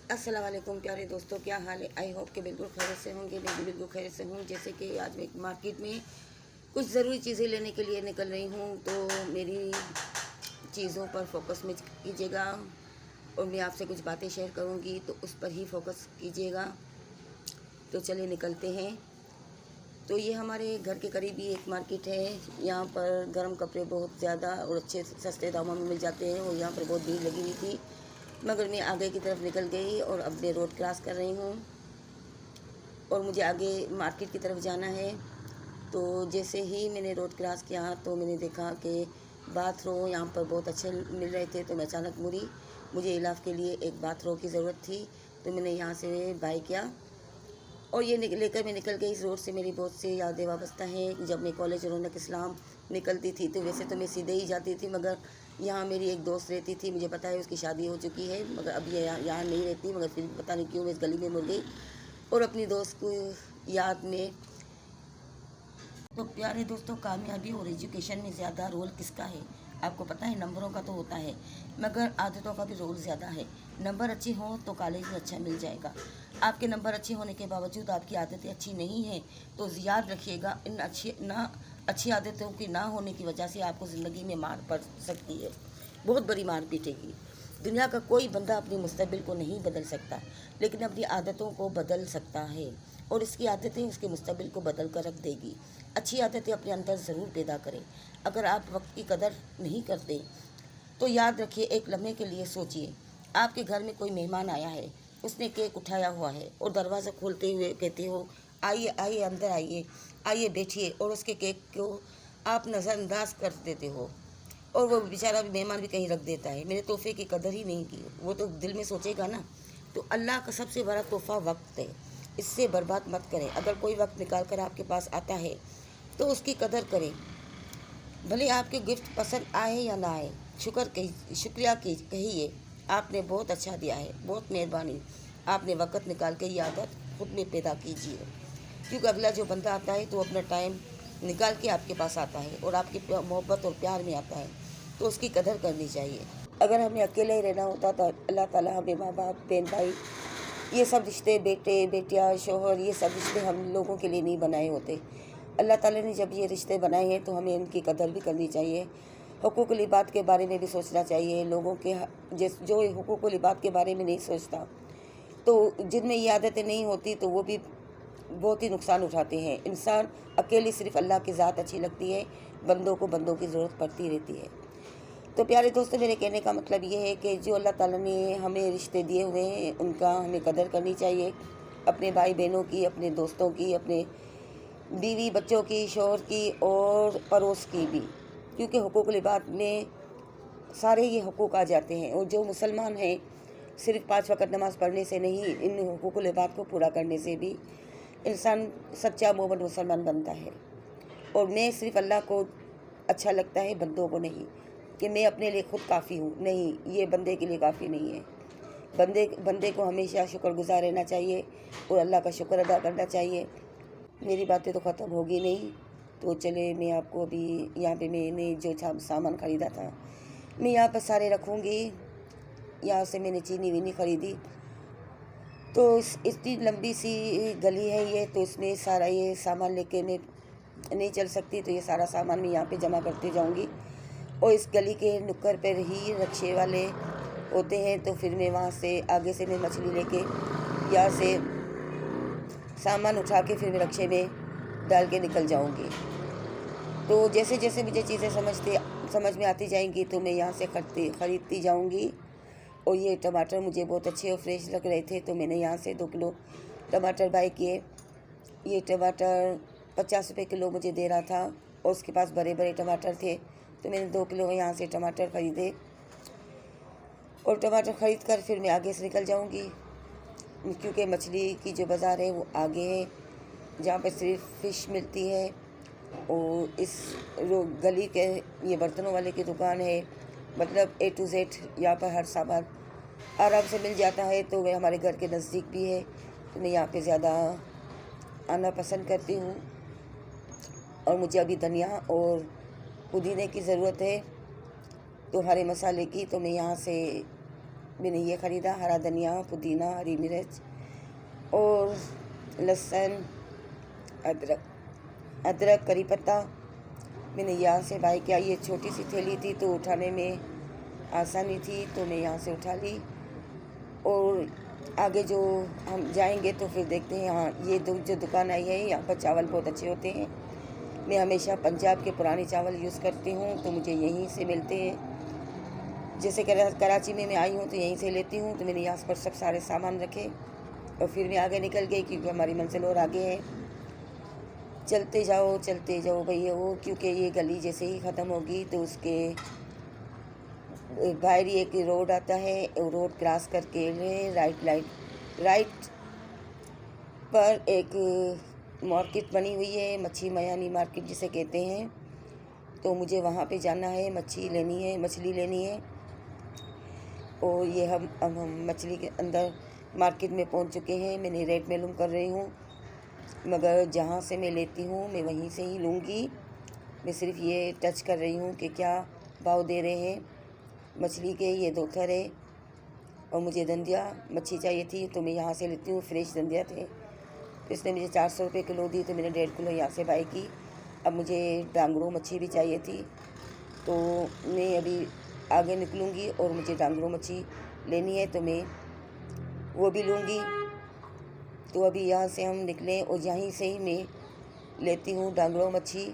अस्सलाम वालेकुम प्यारे दोस्तों, क्या हाल है। आई होप कि बिल्कुल खैरियत से होंगे। मैं भी बिल्कुल खैरियत से हूँ। जैसे कि आज मैं मार्केट में कुछ ज़रूरी चीज़ें लेने के लिए निकल रही हूँ, तो मेरी चीज़ों पर फोकस में कीजिएगा और मैं आपसे कुछ बातें शेयर करूँगी, तो उस पर ही फोकस कीजिएगा। तो चलिए निकलते हैं। तो ये हमारे घर के करीब ही एक मार्केट है। यहाँ पर गर्म कपड़े बहुत ज़्यादा और अच्छे सस्ते दामों में मिल जाते हैं और यहाँ पर बहुत भीड़ लगी हुई थी, मगर मैं आगे की तरफ निकल गई और अब मैं रोड क्रॉस कर रही हूँ और मुझे आगे मार्केट की तरफ जाना है। तो जैसे ही मैंने रोड क्रॉस किया तो मैंने देखा कि बाथरूम यहाँ पर बहुत अच्छे मिल रहे थे, तो मैं अचानक मुझे इलाज के लिए एक बाथरूम की ज़रूरत थी, तो मैंने यहाँ से बाय किया और ये लेकर मैं निकल गई। इस रोड से मेरी बहुत सी यादें वाबस्ता हैं। जब मैं कॉलेज रौनक इस्लाम निकलती थी तो वैसे तो मैं सीधे ही जाती थी, मगर यहाँ मेरी एक दोस्त रहती थी। मुझे पता है उसकी शादी हो चुकी है, मगर अब ये यहाँ नहीं रहती, मगर फिर पता नहीं क्यों मैं इस गली में मुड़ गई और अपनी दोस्त को याद में। तो प्यारे दोस्तों, कामयाबी और एजुकेशन में ज़्यादा रोल किसका है? आपको पता है, नंबरों का तो होता है, मगर आदतों का भी रोल ज़्यादा है। नंबर अच्छे हों तो कॉलेज में अच्छा मिल जाएगा। आपके नंबर अच्छे होने के बावजूद आपकी आदतें अच्छी नहीं हैं, तो याद रखिएगा, इन अच्छी आदतों की ना होने की वजह से आपको ज़िंदगी में मार पड़ सकती है, बहुत बड़ी मार पीटेगी। दुनिया का कोई बंदा अपनी मुस्तकबिल को नहीं बदल सकता, लेकिन अपनी आदतों को बदल सकता है और इसकी आदतें उसके मुस्तकबिल को बदल कर रख देगी। अच्छी आदतें अपने अंदर ज़रूर पैदा करें। अगर आप वक्त की कदर नहीं करते तो याद रखिए, एक लम्हे के लिए सोचिए, आपके घर में कोई मेहमान आया है, उसने केक उठाया हुआ है और दरवाज़ा खोलते हुए कहते हो, आइए आइए अंदर आइए, आइए बैठिए, और उसके केक को आप नज़रअंदाज कर देते हो और वो बेचारा भी मेहमान भी कहीं रख देता है। मेरे तोहफे की कदर ही नहीं की, वो तो दिल में सोचेगा ना। तो अल्लाह का सबसे बड़ा तोहफा वक्त है, इससे बर्बाद मत करें। अगर कोई वक्त निकाल कर आपके पास आता है तो उसकी कदर करें, भले आपके गिफ्ट पसंद आए या ना आए। शुक्रिया कहिए, आपने बहुत अच्छा दिया है, बहुत मेहरबानी। आपने वक्त निकाल के ये आदत खुद में पैदा कीजिए, क्योंकि अगला जो बंदा आता है तो अपना टाइम निकाल के आपके पास आता है और आपकी मोहब्बत और प्यार में आता है, तो उसकी कदर करनी चाहिए। अगर हमें अकेले ही रहना होता तो अल्लाह ताला हमें माँ बाप, बहन भाई, ये सब रिश्ते, बेटे बेटियाँ, शोहर, ये सब रिश्ते हम लोगों के लिए नहीं बनाए होते। अल्लाह ताला ने जब ये रिश्ते बनाए हैं तो हमें इनकी कदर भी करनी चाहिए। हुकूकुल इबाद के बारे में भी सोचना चाहिए। लोगों के जो हुकूकुल इबाद के बारे में नहीं सोचता, तो जिनमें ये आदतें नहीं होती, तो वो भी बहुत ही नुकसान उठाते हैं। इंसान अकेली सिर्फ अल्लाह की ज़ात अच्छी लगती है, बंदों को बंदों की ज़रूरत पड़ती रहती है। तो प्यारे दोस्तों, मेरे कहने का मतलब ये है कि जो अल्लाह ताला ने हमें रिश्ते दिए हुए हैं उनका हमें कदर करनी चाहिए, अपने भाई बहनों की, अपने दोस्तों की, अपने बीवी बच्चों की, शौहर की और पड़ोस की भी, क्योंकि हुकूकुल इबाद में सारे ये हुकूक आ जाते हैं। और जो मुसलमान हैं, सिर्फ 5 वक़्त नमाज़ पढ़ने से नहीं, इन हुकूकुल इबाद को पूरा करने से भी इंसान सच्चा मोमिन मुसलमान बनता है। और मैं सिर्फ अल्लाह को अच्छा लगता है, बंदों को नहीं, कि मैं अपने लिए खुद काफ़ी हूँ। नहीं, ये बंदे के लिए काफ़ी नहीं है। बंदे को हमेशा शुक्रगुज़ार रहना चाहिए और अल्लाह का शुक्र अदा करना चाहिए। मेरी बातें तो ख़त्म होगी नहीं, तो चले मैं आपको अभी यहाँ पे मैंने जो सामान ख़रीदा था मैं यहाँ पर सारे रखूँगी। यहाँ से मैंने चीनी वीनी ख़रीदी, तो इतनी लंबी सी गली है ये, तो इसमें सारा ये सामान लेके मैं नहीं चल सकती, तो ये सारा सामान मैं यहाँ पे जमा करते जाऊँगी। और इस गली के नुक्कड़ पर ही रिक्शे वाले होते हैं, तो फिर मैं वहाँ से आगे से मैं मछली लेके यहाँ से सामान उठा के फिर मैं रिक्शे में डाल के निकल जाऊँगी। तो जैसे जैसे मुझे चीज़ें समझ में आती जाएंगी तो मैं यहाँ से ख़रीदती जाऊँगी। और ये टमाटर मुझे बहुत अच्छे और फ्रेश लग रहे थे, तो मैंने यहाँ से 2 किलो टमाटर बाय किए। ये टमाटर 50 रुपये किलो मुझे दे रहा था और उसके पास बड़े बड़े टमाटर थे, तो मैंने 2 किलो यहाँ से टमाटर ख़रीदे। और टमाटर ख़रीद कर फिर मैं आगे से निकल जाऊँगी, क्योंकि मछली की जो बाज़ार है वो आगे है, जहाँ पर सिर्फ फ़िश मिलती है। और इस गली के ये बर्तनों वाले की दुकान है, मतलब A to Z यहाँ पर हर सामान आराम से मिल जाता है। तो वह हमारे घर के नज़दीक भी है, तो मैं यहाँ पे ज़्यादा आना पसंद करती हूँ। और मुझे अभी धनिया और पुदीने की ज़रूरत है, तो हरे मसाले की, तो मैं यहाँ से मैंने ये ख़रीदा, हरा धनिया, पुदीना, हरी मिर्च और लहसुन, अदरक, करी पत्ता मैंने यहाँ से बाय किया। ये छोटी सी थैली थी तो उठाने में आसानी थी, तो मैं यहाँ से उठा ली। और आगे जो हम जाएंगे तो फिर देखते हैं। हाँ, ये जो दुकान आई है, यहाँ पर चावल बहुत अच्छे होते हैं। मैं हमेशा पंजाब के पुराने चावल यूज़ करती हूँ, तो मुझे यहीं से मिलते हैं। जैसे कराची में मैं आई हूँ तो यहीं से लेती हूँ। तो मैंने यहाँ पर सब सारे सामान रखे और फिर मैं आगे निकल गई, क्योंकि हमारी मंजिल और आगे है। चलते जाओ भैया वो, क्योंकि ये गली जैसे ही ख़त्म होगी तो उसके बाहर ही एक रोड आता है, और रोड क्रॉस करके राइट पर एक मार्केट बनी हुई है, मच्छी मयानी मार्केट जिसे कहते हैं। तो मुझे वहाँ पे जाना है, मछली लेनी है। और ये हम मछली के अंदर मार्केट में पहुँच चुके हैं। मैंने रेट मालूम कर रही हूँ, मगर जहाँ से मैं लेती हूँ मैं वहीं से ही लूँगी। मैं सिर्फ ये टच कर रही हूँ कि क्या भाव दे रहे हैं मछली के। ये 2 थर है और मुझे दंदिया मच्छी चाहिए थी, तो मैं यहाँ से लेती हूँ। फ्रेश दंदिया थे, तो इसने मुझे 400 रुपये किलो दी, तो मैंने 1.5 किलो यहाँ से बाई की। अब मुझे डांगरो मच्छी भी चाहिए थी, तो मैं अभी आगे निकलूँगी और मुझे डांगरो मच्छी लेनी है, तो मैं वो भी लूँगी। तो अभी यहाँ से हम निकले और यहीं से ही मैं लेती हूँ डांगरो मच्छी।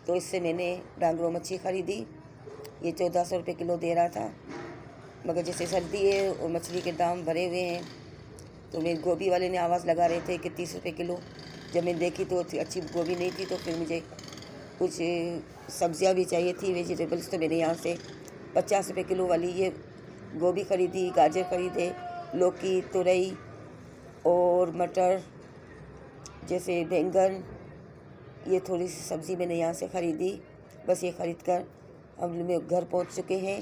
तो इससे मैंने डांगरो मच्छी ख़रीदी। ये 1400 रुपये किलो दे रहा था, मगर जैसे सर्दी है और मछली के दाम भरे हुए हैं, तो मेरे गोभी वाले ने आवाज़ लगा रहे थे कि 30 रुपये किलो। जब मैंने देखी तो अच्छी गोभी नहीं थी, तो फिर मुझे कुछ सब्जियां भी चाहिए थी, वेजिटेबल्स। तो मैंने यहाँ से 50 रुपये किलो वाली ये गोभी ख़रीदी, गाजर ख़रीदे, लौकी, तुरई और मटर, जैसे बैंगन। ये थोड़ी सी सब्ज़ी मैंने यहाँ से ख़रीदी। बस ये ख़रीद कर हम लोग घर पहुँच चुके हैं।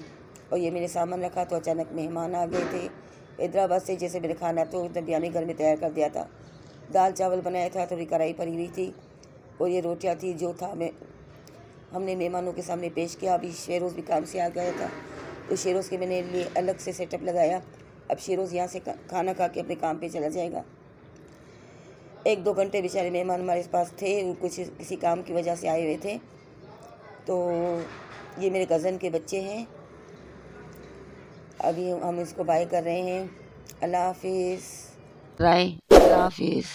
और ये मैंने सामान रखा तो अचानक मेहमान आ गए थे हैदराबाद से। जैसे मैंने खाना तो एकदम बिरयानी घर में तैयार कर दिया था, दाल चावल बनाया था, थोड़ी कढ़ाई पड़ी हुई थी और ये रोटियाँ थी। जो था हमने मेहमानों के सामने पेश किया। अभी शेरोज़ भी काम से आ गया था, तो शेरोज़ के मैंने लिए अलग से सेटअप लगाया। अब शेरोज़ यहाँ से खाना खा के अपने काम पे चला जाएगा। 1-2 घंटे बेचारे मेहमान हमारे पास थे, कुछ किसी काम की वजह से आए हुए थे। तो ये मेरे कज़न के बच्चे हैं। अभी हम इसको बाय कर रहे हैं। अल्लाह हाफिज़। अल्लाह हाफिज़।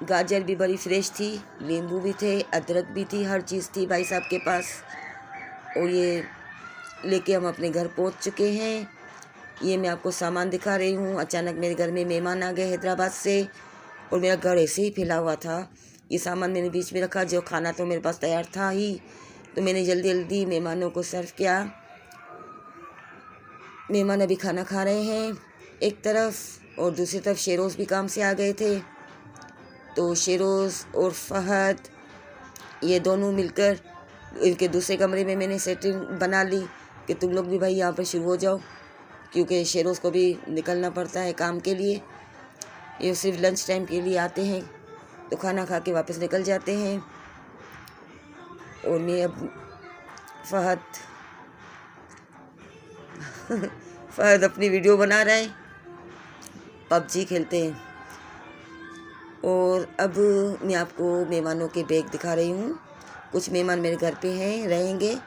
गाजर भी बड़ी फ्रेश थी, नींबू भी थे, अदरक भी थी, हर चीज़ थी भाई साहब के पास। और ये लेके हम अपने घर पहुंच चुके हैं। ये मैं आपको सामान दिखा रही हूँ। अचानक मेरे घर में मेहमान आ गए हैदराबाद से और मेरा घर ऐसे ही फैला हुआ था। ये सामान मैंने बीच में रखा, जो खाना तो मेरे पास तैयार था ही, तो मैंने जल्दी जल्दी मेहमानों को सर्व किया। मेहमान अभी खाना खा रहे हैं एक तरफ, और दूसरी तरफ शेरोज़ भी काम से आ गए थे। तो शेरोज़ और फहद ये दोनों मिलकर इनके दूसरे कमरे में मैंने सेटिंग बना ली कि तुम लोग भी भाई यहाँ पर शुरू हो जाओ, क्योंकि शेरोज़ को भी निकलना पड़ता है काम के लिए। ये सिर्फ लंच टाइम के लिए आते हैं, तो खाना खा के वापस निकल जाते हैं। और मैं अब फहद अपनी वीडियो बना रहा है, पबजी खेलते हैं। और अब मैं आपको मेहमानों के बैग दिखा रही हूँ। कुछ मेहमान मेरे घर पे हैं, रहेंगे,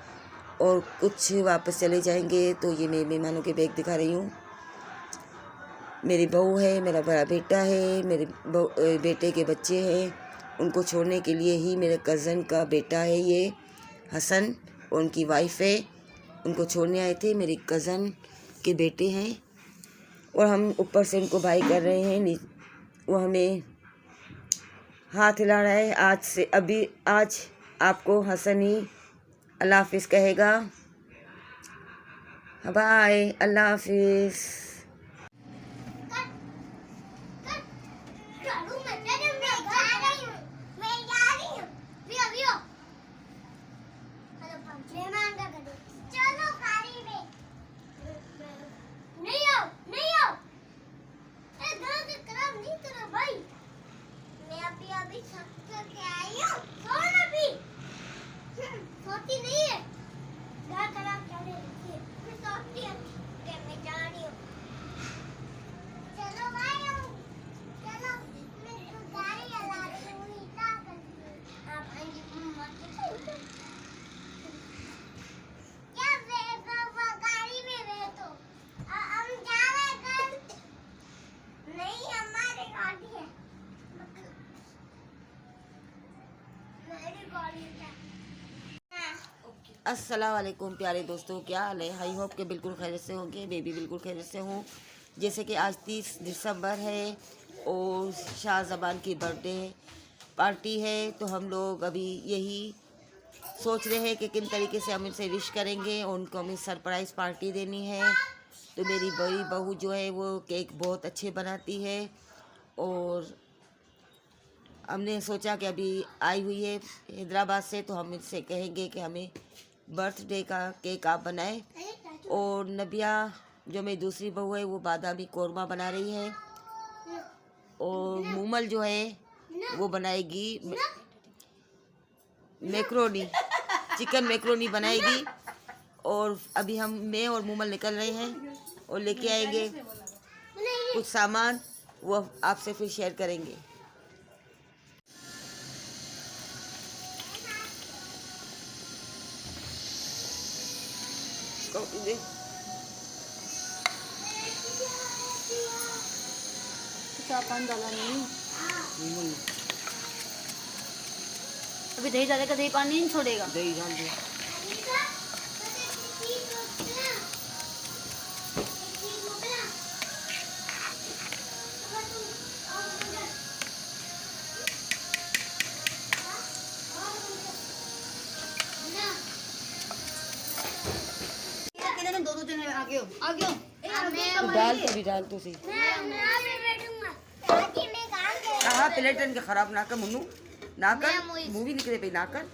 और कुछ वापस चले जाएंगे। तो ये मैं मेहमानों के बैग दिखा रही हूँ। मेरी बहू है, मेरा बड़ा बेटा है, मेरे बेटे के बच्चे हैं। उनको छोड़ने के लिए ही मेरे कज़न का बेटा है ये हसन, और उनकी वाइफ है, उनको छोड़ने आए थे। मेरी कज़न के बेटे हैं, और हम ऊपर से उनको बाय कर रहे हैं। वो हमें हाथ हिला रहा है। आज आपको हसन ही अल्लाह हाफिज़ कहेगा। बाय, अल्लाह हाफिज़। अस्सलाम वालेकुम प्यारे दोस्तों, क्या हाल है? आई होप के बिल्कुल खैरियत से होंगे। मैं भी बिल्कुल खैरियत से हूँ। जैसे कि आज 30 दिसंबर है और शाहज़बान की बर्थडे पार्टी है, तो हम लोग अभी यही सोच रहे हैं कि किन तरीके से हम इनसे विश करेंगे और उनको हमें सरप्राइज़ पार्टी देनी है। तो मेरी बड़ी बहू जो है वो केक बहुत अच्छे बनाती है, और हमने सोचा कि अभी आई हुई है हैदराबाद से, तो हम इनसे कहेंगे कि हमें बर्थडे का केक आप बनाएं। और नबिया जो मेरी दूसरी बहू है वो बादामी कोरमा बना रही है, और मूमल जो है वो बनाएगी मैक्रोनी, चिकन मैक्रोनी बनाएगी। और अभी मैं और मूमल निकल रहे हैं और लेके आएंगे कुछ सामान, वो आपसे फिर शेयर करेंगे। पान डाला नहीं अभी, दही डालेगा, दही पानी नहीं छोड़ेगा। दही डाल दे। दो जने आगे हो, आगे हो। डाल तो सही। हाँ, प्लेटन के खराब ना कर मुन्नू, ना कर, मूवी निकले पे ना कर।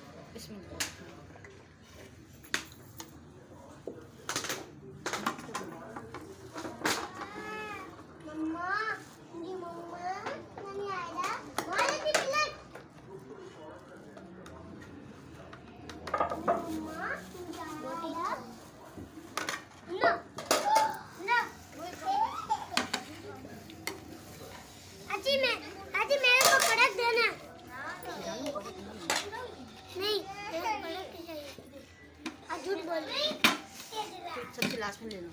सबसे लास्ट में ले लो।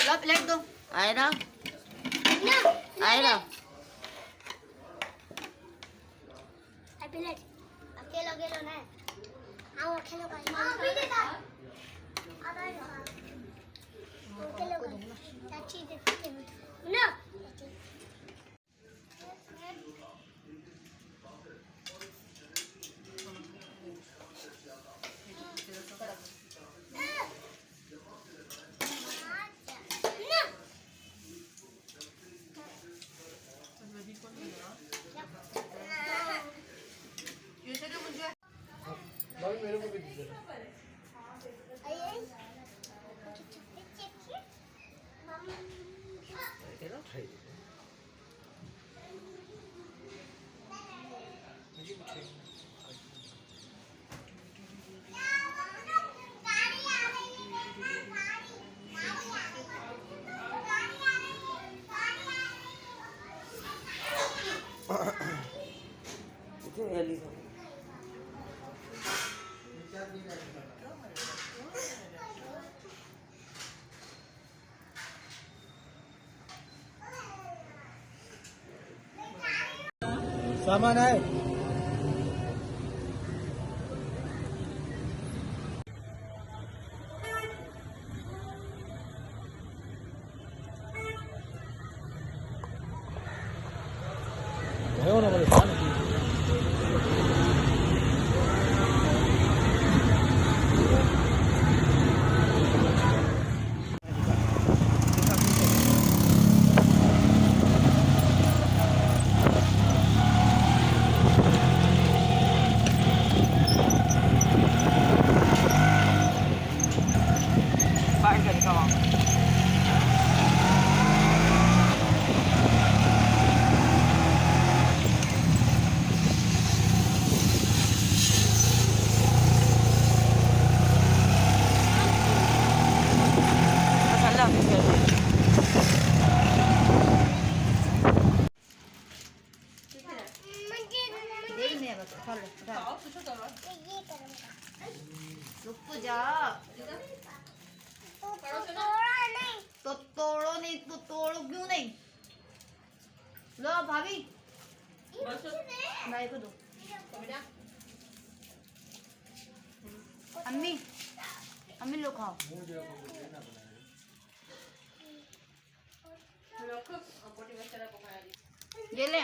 लो प्लेट दो। आयरा, आयरा, प्लेट अकेलो अकेलो ना आओ अकेलो का हां पी देता आधा अकेलो का चाची देती है ना भाई मेरे को भी दे दो। सामान है ना बोले 내일 내가 살래. रुक तो जा। तो तोड़ो नहीं तो तोड़ो क्यों नहीं? लो भाभी भाई को दो। अम्मी अम्मी लो खाओ। ये ले।